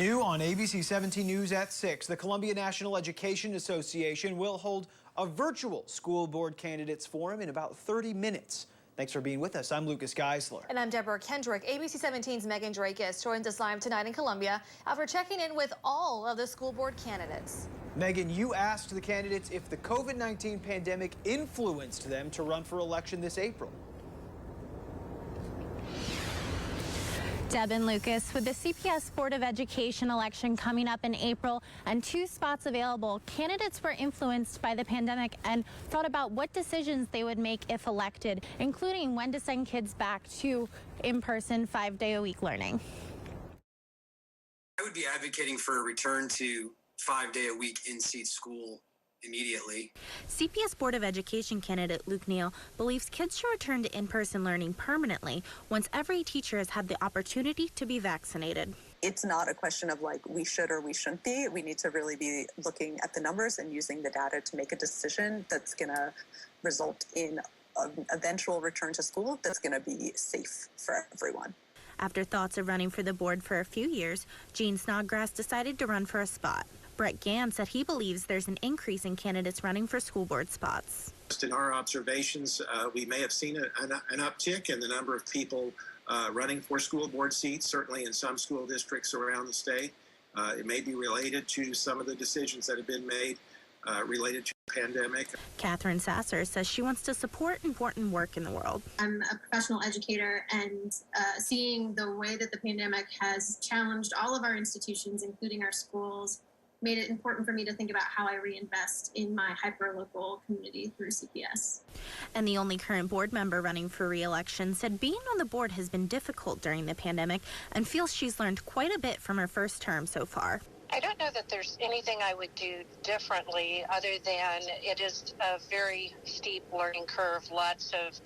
New on ABC 17 News at 6, the Columbia National Education Association will hold a virtual school board candidates forum in about 30 minutes. Thanks for being with us. I'm Lucas Geisler. And I'm Deborah Kendrick. ABC 17's Megan Drakis joins us live tonight in Columbia after checking in with all of the school board candidates. Megan, you asked the candidates if the COVID-19 pandemic influenced them to run for election this April. Deb and Lucas, with the CPS Board of Education election coming up in April and 2 spots available, candidates were influenced by the pandemic and thought about what decisions they would make if elected, including when to send kids back to in-person 5-day-a-week learning. I would be advocating for a return to 5-day-a-week in-seat school immediately. CPS Board of Education candidate Luke Neal believes kids should return to in-person learning permanently once every teacher has had the opportunity to be vaccinated. It's not a question of like we should or we shouldn't be. We need to really be looking at the numbers and using the data to make a decision that's going to result in an eventual return to school that's going to be safe for everyone. After thoughts of running for the board for a few years, Gene Snodgrass decided to run for a spot. Brett Gann said he believes there's an increase in candidates running for school board spots. Just in our observations, we may have seen an uptick in the number of people running for school board seats, certainly in some school districts around the state. It may be related to some of the decisions that have been made related to the pandemic. Catherine Sasser says she wants to support important work in the world. I'm a professional educator, and seeing the way that the pandemic has challenged all of our institutions, including our schools, made it important for me to think about how I reinvest in my hyper-local community through CPS. And the only current board member running for re-election said being on the board has been difficult during the pandemic and feels she's learned quite a bit from her first term so far. I don't know that there's anything I would do differently other than it is a very steep learning curve, lots of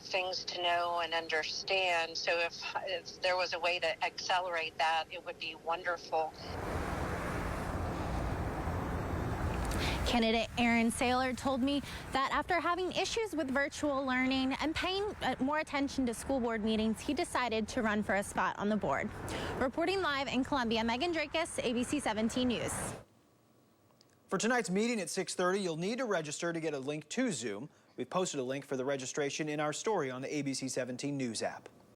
things to know and understand. So if there was a way to accelerate that, it would be wonderful. Candidate Aaron Saylor told me that after having issues with virtual learning and paying more attention to school board meetings, he decided to run for a spot on the board. Reporting live in Columbia, Megan Drakis, ABC 17 News. For tonight's meeting at 6:30, you'll need to register to get a link to Zoom. We've posted a link for the registration in our story on the ABC 17 News app.